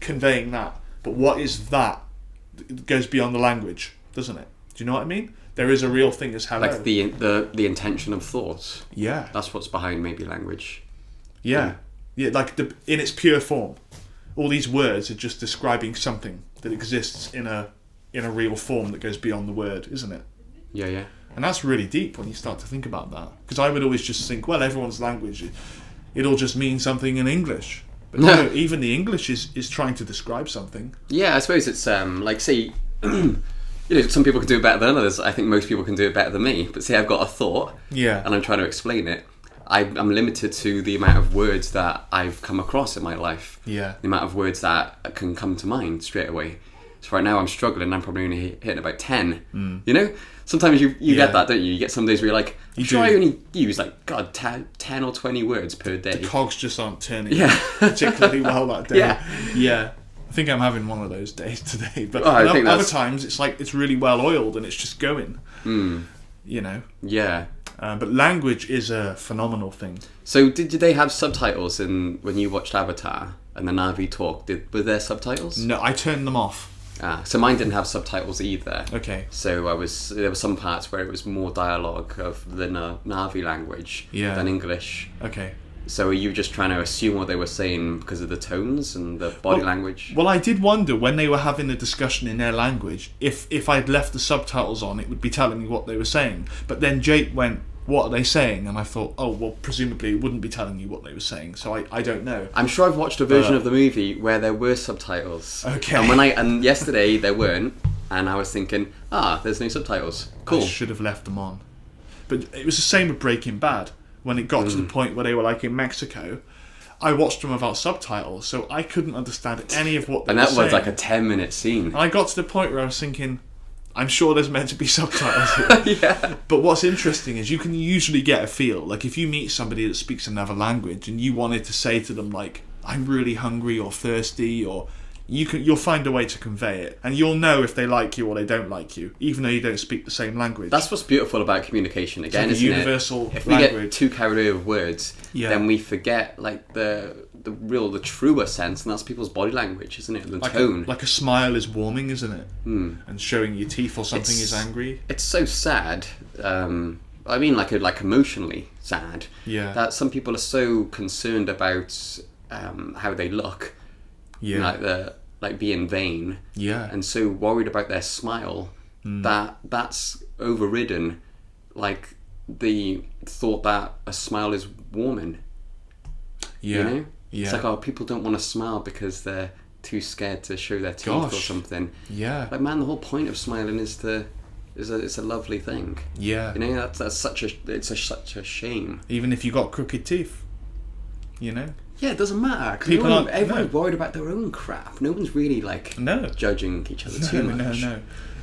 conveying that. But what is that? It goes beyond the language, doesn't it? Do you know what I mean? There is a real thing as hello.
Like the intention of thought.
Yeah.
That's what's behind maybe language.
Yeah. Yeah, in its pure form. All these words are just describing something that exists in a real form that goes beyond the word, isn't it?
Yeah, yeah.
And that's really deep when you start to think about that. Because I would always just think, well, everyone's language, it all just means something in English. But no, even the English is trying to describe something.
Yeah, I suppose it's say... some people can do it better than others. I think most people can do it better than me. But say I've got a thought, and I'm trying to explain it. I'm limited to the amount of words that I've come across in my life.
Yeah.
The amount of words that can come to mind straight away. So right now I'm struggling. I'm probably only hitting about 10. You know? Sometimes you get that, don't you? You get some days where you're like, I only use 10 or 20 words per day.
The cogs just aren't turning particularly well that day. Yeah. I think I'm having one of those days today. But other times it's really well oiled and it's just going. You know?
Yeah.
But language is a phenomenal thing.
So did they have subtitles when you watched Avatar and the Na'vi talk? Were there subtitles?
No, I turned them off.
So mine didn't have subtitles either.
Okay.
So there were some parts where it was more dialogue of the Na'vi language than English.
Okay.
So are you just trying to assume what they were saying because of the tones and the body language?
Well, I did wonder when they were having a discussion in their language, if I'd left the subtitles on, it would be telling me what they were saying. But then Jake went, what are they saying? And I thought, oh, well, presumably it wouldn't be telling you what they were saying, so I don't know.
I'm sure I've watched a version of the movie where there were subtitles.
Okay.
And yesterday there weren't, and I was thinking, there's no subtitles. Cool.
I should have left them on. But it was the same with Breaking Bad. When it got to the point where they were in Mexico, I watched them without subtitles, so I couldn't understand any of what they were saying.
And that was a 10-minute scene.
And I got to the point where I was thinking, I'm sure there's meant to be subtitles here.
Yeah.
But what's interesting is you can usually get a feel. If you meet somebody that speaks another language and you wanted to say to them, I'm really hungry or thirsty, or you'll find a way to convey it. And you'll know if they like you or they don't like you, even though you don't speak the same language.
That's what's beautiful about communication, again,
isn't it? Universal
If
language.
we get too carried away with words, then we forget the truer sense, and that's people's body language, isn't it? The tone.
Like a smile is warming, isn't it? And showing your teeth or something is angry.
It's so sad. I mean, emotionally sad.
Yeah.
That some people are so concerned about how they look.
Yeah.
Like being vain.
Yeah.
And so worried about their smile that's overridden the thought that a smile is warming.
Yeah.
You know?
Yeah.
It's people don't want to smile because they're too scared to show their teeth or something.
Yeah.
Man, the whole point of smiling is it's a lovely thing.
Yeah.
You know, that's such a shame.
Even if you got crooked teeth, you know.
Yeah, it doesn't matter. Everyone's worried about their own crap. No one's really judging each other too much.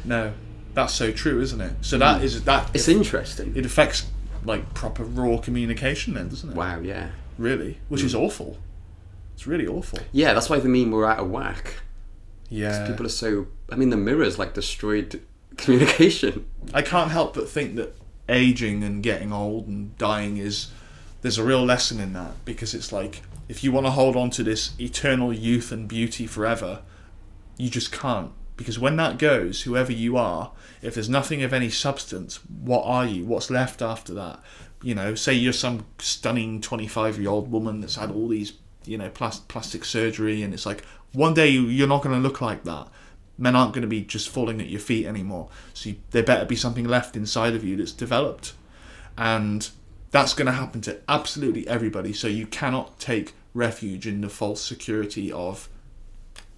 No. That's so true, isn't it? So that is that.
It's interesting.
It affects proper raw communication, then, doesn't it?
Wow. Yeah.
Really, which is awful. It's really awful.
Yeah, that's why they mean we're out of whack.
Yeah.
People are so. I mean, the mirror's destroyed communication.
I can't help but think that aging and getting old and dying there's a real lesson in that, because it's if you want to hold on to this eternal youth and beauty forever, you just can't. Because when that goes, whoever you are, if there's nothing of any substance, what are you? What's left after that? You know, say you're some stunning 25-year-old woman that's had all these, plastic surgery, and it's one day you're not going to look like that. Men aren't going to be just falling at your feet anymore. So there better be something left inside of you that's developed. And that's going to happen to absolutely everybody. So you cannot take refuge in the false security of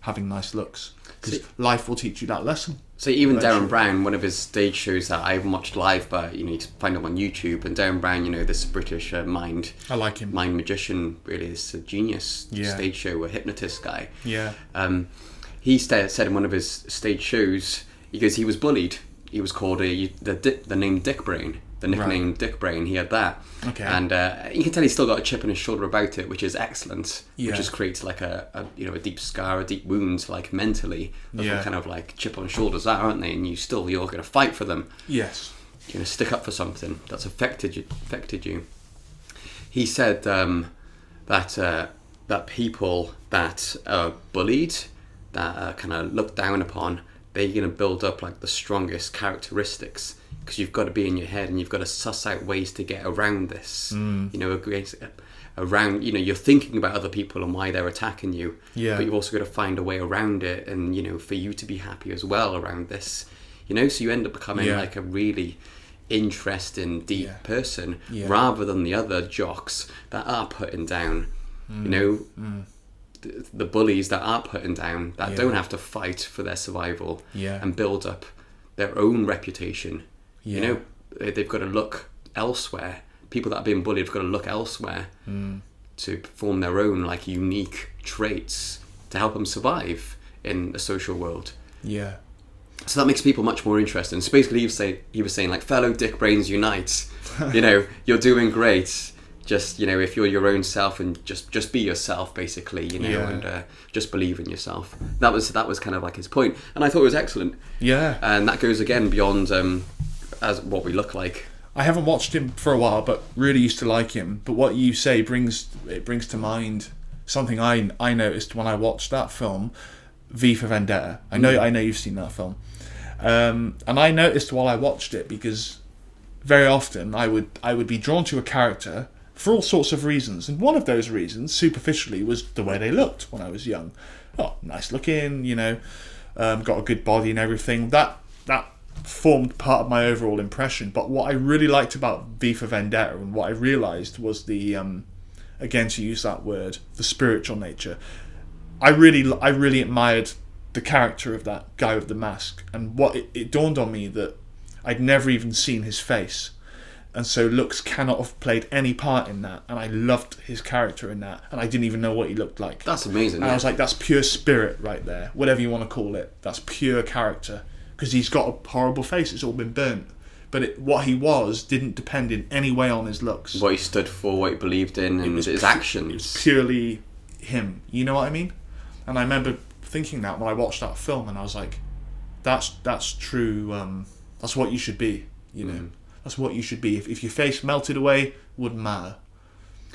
having nice looks, because life will teach you that lesson.
So even Darren Brown, one of his stage shows that I haven't watched live, but you can find him on YouTube. And Darren Brown, this British mind,
I like him,
mind magician, really, this genius stage show, a hypnotist guy.
Yeah.
He said in one of his stage shows, because he was bullied, he was called the name Dick Brain. The nickname Dick Brain, he had that.
Okay.
And you can tell he's still got a chip on his shoulder about it, which is excellent.
Yeah.
Which just creates a deep scar, a deep wound, mentally. That's what kind of chip on shoulders are, aren't they? And you're going to fight for them.
Yes.
You're going to stick up for something that's affected you. He said that people that are bullied, that are kind of looked down upon, they're going to build up the strongest characteristics, because you've got to be in your head and you've got to suss out ways to get around this. You're thinking about other people and why they're attacking you, but you've also got to find a way around it, and for you to be happy as well around this, so you end up becoming a really interesting, deep person, rather than the other jocks that are putting down, the bullies that are putting down, that don't have to fight for their survival and build up their own reputation. They've got to look elsewhere people that are being bullied have got to look elsewhere to form their own like unique traits to help them survive in the social world.
Yeah.
So that makes people much more interesting. So basically he was saying like, fellow dick brains unite. You know, you're doing great. Just, you know, if you're your own self and just be yourself, basically, you know, and just believe in yourself. That was kind of like his point, and I thought it was excellent.
Yeah.
And that goes again beyond as what we look like.
I haven't watched him for a while, but really used to like him. But what you say brings to mind something I noticed when I watched that film, V for Vendetta. I know you've seen that film, and I noticed while I watched it, because very often I would be drawn to a character for all sorts of reasons, and one of those reasons, superficially, was the way they looked when I was young. Oh, nice looking, you know, got a good body and everything. That formed part of my overall impression. But what I really liked about V for Vendetta, and what I realised, was the, again, to use that word, the spiritual nature. I really admired the character of that guy with the mask, and what it dawned on me that I'd never even seen his face. And so looks cannot have played any part in that, and I loved his character in that, and I didn't even know what he looked like.
That's amazing.
And I was like, that's pure spirit right there, whatever you want to call it. That's pure character, because he's got a horrible face. It's all been burnt, but what he was didn't depend in any way on his looks.
What he stood for, what he believed in, and his actions.
It was purely him. You know what I mean? And I remember thinking that when I watched that film, and I was like, that's true. That's what you should be. You know. That's what you should be. If your face melted away, wouldn't matter.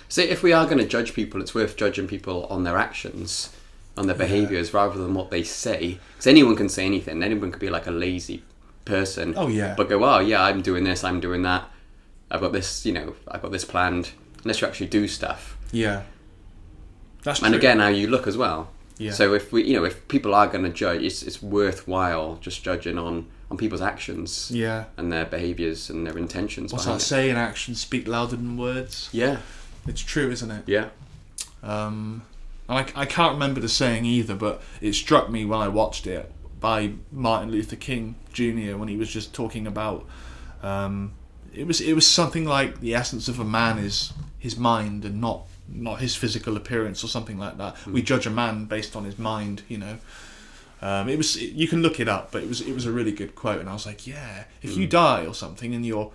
So if we are going to judge people, it's worth judging people on their actions, on their behaviours, rather than what they say. Because anyone can say anything. Anyone could be like a lazy person.
Oh, yeah.
But go, oh, yeah, I'm doing this, I'm doing that. I've got this, you know, I've got this planned. Unless you actually do stuff.
Yeah. That's true.
And again, how you look as well.
Yeah.
So if if people are going to judge, it's worthwhile just judging on people's actions, and their behaviours and their intentions.
What's that saying? Actions speak louder than words.
Yeah,
it's true, isn't it?
Yeah.
And I can't remember the saying either, but it struck me when I watched it by Martin Luther King Jr. when he was just talking about. It was something like the essence of a man is his mind and not his physical appearance or something like that. We judge a man based on his mind, you know. You can look it up, but it was a really good quote, and I was like, yeah, if you die or something and you're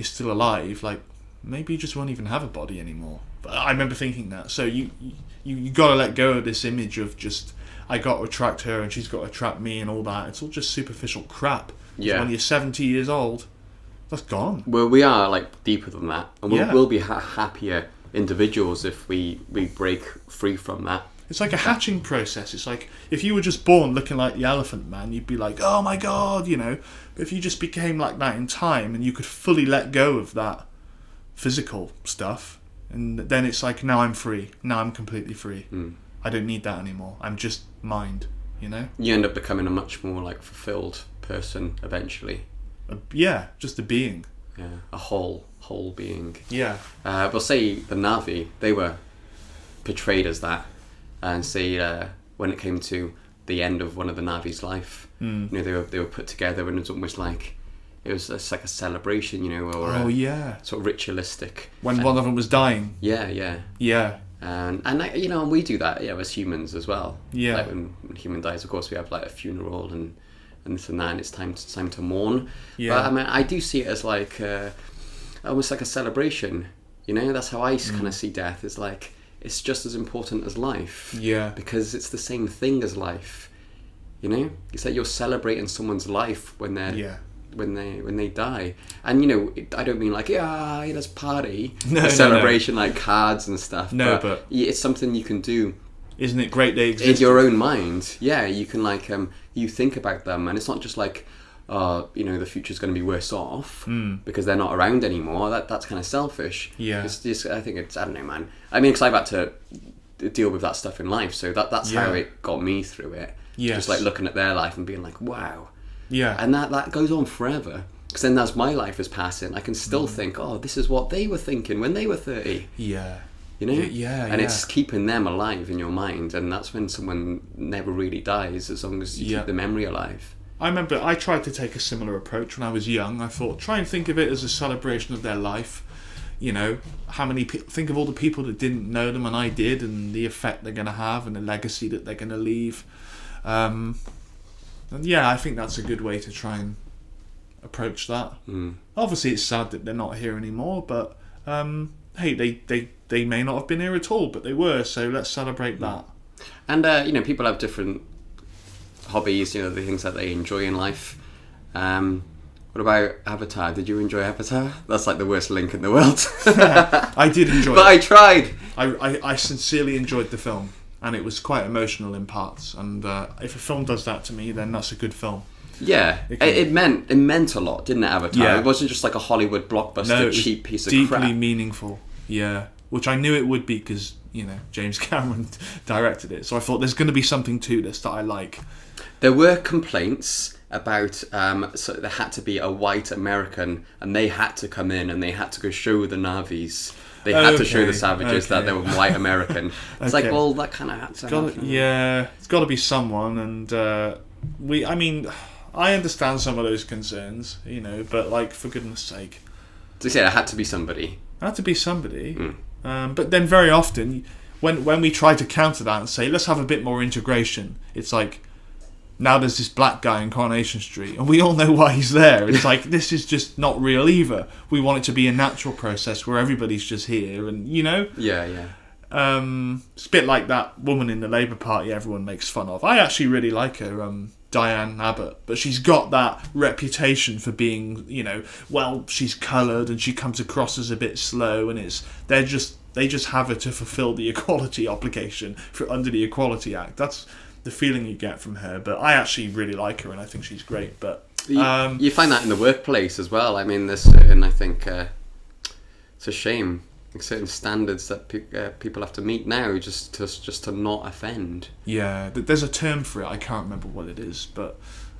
still alive, like maybe you just won't even have a body anymore. But I remember thinking that. So you got to let go of this image of just I got to attract her and she's got to attract me and all that. It's all just superficial crap.
Yeah.
When you're 70 years old, that's gone.
Well, we are like deeper than that, and we'll be happier individuals if we break free from that.
It's like a hatching process. It's like if you were just born looking like the Elephant Man, you'd be like, oh my god, you know. But if you just became like that in time and you could fully let go of that physical stuff, and then it's like, now I'm free. Now I'm completely free. I don't need that anymore. I'm just mind, you know. You
end up becoming a much more like fulfilled person eventually.
Just a being.
Yeah, a whole being.
Yeah.
We'll say the Na'vi, they were portrayed as that. And say when it came to the end of one of the Na'vi's life, you know, they were put together, and it was almost like it was like a celebration, you know, or sort of ritualistic.
When one of them was dying.
Yeah. And you know, and we do that, as humans as well. Yeah. Like when a human dies, of course, we have like a funeral and this and that, and it's time to mourn. Yeah. But I mean, I do see it as like almost like a celebration. You know, that's how I kind of see death. It's like, it's just as important as life. Yeah. Because it's the same thing as life. You know? It's like you're celebrating someone's life when they're when they die. And you know, I don't mean like, let's party. Celebration like cards and stuff.
No, but
it's something you can do.
Isn't it great they exist?
In your own mind. Yeah, you can like you think about them, and it's not just like you know, the future's going to be worse off because they're not around anymore. That's kind of selfish. Yeah. It's just, I think it's, I don't know, man. I mean, because I've had to deal with that stuff in life, so that's how it got me through it. Yes. Just like looking at their life and being like, wow. Yeah. And that goes on forever. Because then as my life is passing, I can still think, oh, this is what they were thinking when they were 30. Yeah. You know? And it's keeping them alive in your mind, and that's when someone never really dies, as long as you keep the memory alive.
I remember I tried to take a similar approach when I was young. I thought, try and think of it as a celebration of their life. you know, think of all the people that didn't know them and I did, and the effect they're going to have and the legacy that they're going to leave. And yeah, I think that's a good way to try and approach that. Obviously it's sad that they're not here anymore, but hey, they may not have been here at all, but they were, so let's celebrate that.
And you know, people have different hobbies, you know, the things that they enjoy in life. What about Avatar? Did you enjoy Avatar? That's like the worst link in the world.
I did enjoy it.
But I tried.
I sincerely enjoyed the film, and it was quite emotional in parts, and if a film does that to me, then that's a good film.
Yeah, it meant a lot, didn't it, Avatar?
Yeah.
It wasn't just like a Hollywood blockbuster, cheap piece of crap.
Deeply meaningful, yeah. Which I knew it would be because, you know, James Cameron directed it. So I thought there's going to be something to this that I like.
There were complaints about, so there had to be a white American, and they had to come in and they had to go show the Navis. They had to show the savages that they were white American. It's like, well, that kind of had to happen.
Yeah, it's got to be someone, and I understand some of those concerns, you know, but like, for goodness sake.
So yeah, it had to be somebody.
It had to be somebody. But then very often, when we try to counter that and say, let's have a bit more integration, it's like, now there's this black guy in Coronation Street, and we all know why he's there. It's like, this is just not real either. We want it to be a natural process where everybody's just here, and, you know?
Yeah.
It's a bit like that woman in the Labour Party everyone makes fun of. I actually really like her, Diane Abbott, but she's got that reputation for being, you know, well, she's coloured and she comes across as a bit slow, and they just have her to fulfil the equality obligation under the Equality Act. That's the feeling you get from her. But I actually really like her, and I think she's great. But
you find that in the workplace as well. I mean, there's certain, I think, it's a shame, certain standards that people have to meet now just to not offend.
Yeah, there's a term for it. I can't remember what it is, but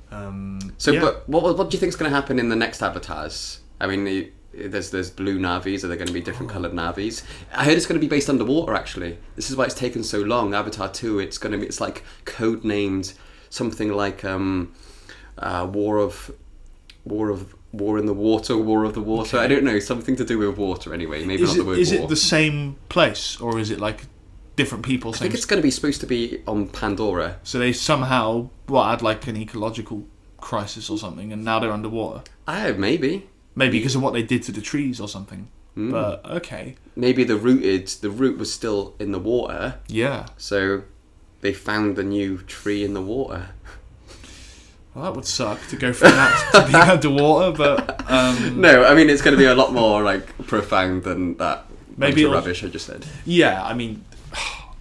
But what do you think is going to happen in the next Avatars? I mean, there's blue Navis. Are there going to be different coloured Navis? I heard it's going to be based underwater. Actually, this is why it's taken so long. Avatar 2. It's like code named something like War in the Water, War of the Water. Okay. I don't know, something to do with water anyway. Maybe not the word war.
Is it the same place, or is it like different people?
I think it's going to be supposed to be on Pandora.
So they somehow had like an ecological crisis or something, and now they're underwater.
Maybe
because of what they did to the trees or something. But okay.
Maybe the root was still in the water.
Yeah.
So they found the new tree in the water.
Well, that would suck to go from that to being underwater, but
no, I mean, it's going to be a lot more like profound than that. Maybe rubbish I just said.
Yeah, I mean,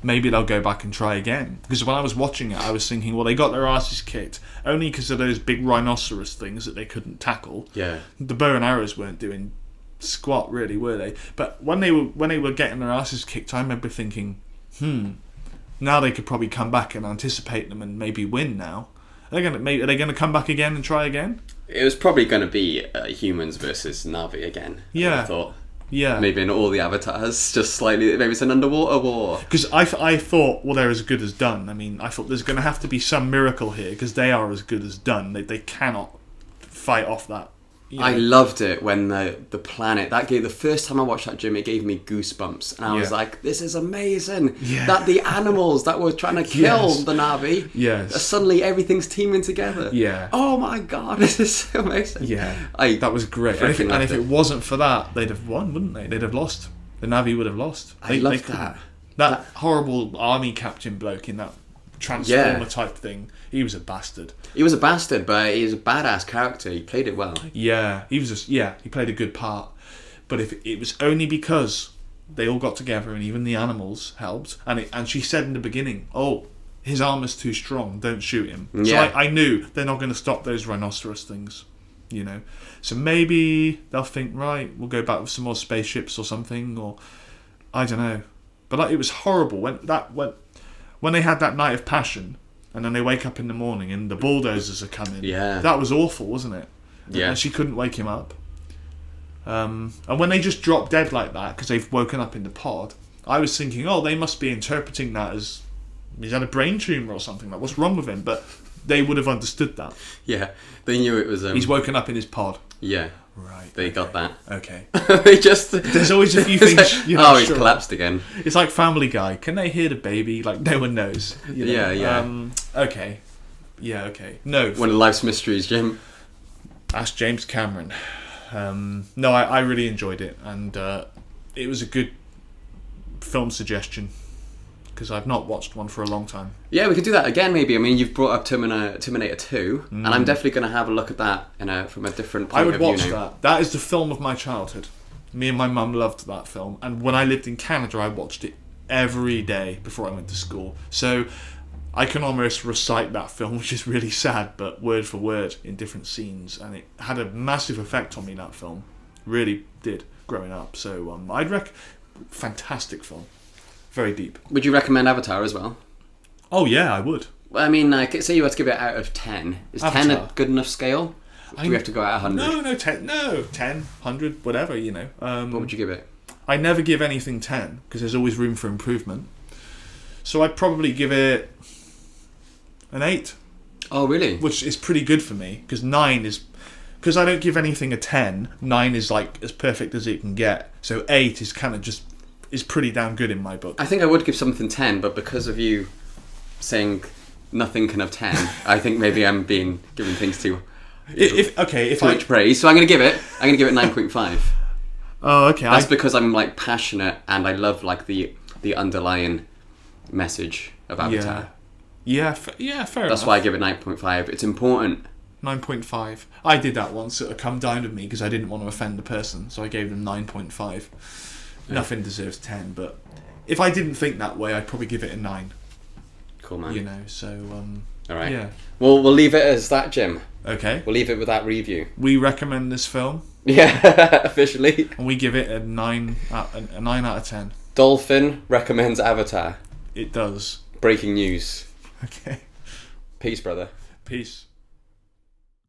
maybe they'll go back and try again, because when I was watching it, I was thinking, well, they got their asses kicked only because of those big rhinoceros things that they couldn't tackle.
Yeah,
the bow and arrows weren't doing squat, really, were they? But when they were getting their asses kicked, I remember thinking, now they could probably come back and anticipate them and maybe win now. Are they going to come back again and try again?
It was probably going to be humans versus Na'vi again.
Yeah.
I thought.
Yeah.
Maybe in all the avatars, just slightly. Maybe it's an underwater war.
Because I thought, well, they're as good as done. I mean, I thought there's going to have to be some miracle here, because they are as good as done. They cannot fight off that. You know.
I loved it when the planet the first time I watched that, Jim, it gave me goosebumps, and I was like, "This is amazing!"
Yeah.
That the animals that were trying to kill the Na'vi, suddenly everything's teaming together.
Yeah.
Oh my god, this is so amazing.
Yeah. That was great. And if it wasn't for that, they'd have won, wouldn't they? They'd have lost. The Na'vi would have lost.
I loved that.
That horrible army captain bloke in that Transformer type thing. He was a bastard.
He was a bastard, but he was a badass character. He played it well.
Yeah, he played a good part. But if it was only because they all got together and even the animals helped, and she said in the beginning, "Oh, his armor's too strong. Don't shoot him." Yeah. So I knew they're not going to stop those rhinoceros things, you know. So maybe they'll think, right, we'll go back with some more spaceships or something, or I don't know. But it was horrible when they had that night of passion, and then they wake up in the morning and the bulldozers are coming.
Yeah.
That was awful, wasn't it?
Yeah.
And she couldn't wake him up. And when they just drop dead like that, because they've woken up in the pod, I was thinking, oh, they must be interpreting that as he's had a brain tumour or something. Like, what's wrong with him? But they would have understood that.
Yeah, they knew it was...
he's woken up in his pod.
Yeah.
Right.
They got that.
Okay.
They just...
There's always a few things you're not
he's
sure
collapsed again.
It's like Family Guy. Can they hear the baby? Like, no one knows. You know?
Yeah.
Okay. Yeah, okay. No.
One of life's mysteries, Jim.
Ask James Cameron. No, I really enjoyed it, and it was a good film suggestion, because I've not watched one for a long time.
Yeah, we could do that again, maybe. I mean, you've brought up Terminator 2, and I'm definitely going to have a look at that from a different point of view.
I would watch that. That is the film of my childhood. Me and my mum loved that film, and when I lived in Canada, I watched it every day before I went to school. So I can almost recite that film, which is really sad, but word for word in different scenes, and it had a massive effect on me, that film. Really did, growing up. So fantastic film. Very deep.
Would you recommend Avatar as well?
Oh yeah, I would.
Well, I mean, say you had to give it out of 10. Is
Avatar.
10 a good enough scale? Do we have to go out of 100?
10, 100, whatever, you know.
What would you give it?
I never give anything 10, because there's always room for improvement. So I'd probably give it an 8.
Oh, really?
Which is pretty good for me, because 9 is... Because I don't give anything a 10, 9 is like as perfect as it can get. So 8 is kind of just... is pretty damn good in my book.
I think I would give something 10, but because of you saying nothing can have 10, I think maybe I'm giving things too much praise. So I'm going to give it 9.5.
Oh, okay.
That's because I'm like passionate and I love like the underlying message of Avatar.
Yeah, fair enough.
That's why I give it 9.5. It's important.
9.5. I did that once. It come down with me because I didn't want to offend the person, so I gave them 9.5. Nothing deserves 10, but if I didn't think that way, I'd probably give it a 9.
Cool, man.
You know, so
all right.
Yeah.
Well, we'll leave it as that, Jim.
Okay.
We'll leave it with that review.
We recommend this film.
Yeah, officially.
And we give it a 9 out of 10.
Dolphin recommends Avatar.
It does.
Breaking news.
Okay.
Peace, brother.
Peace.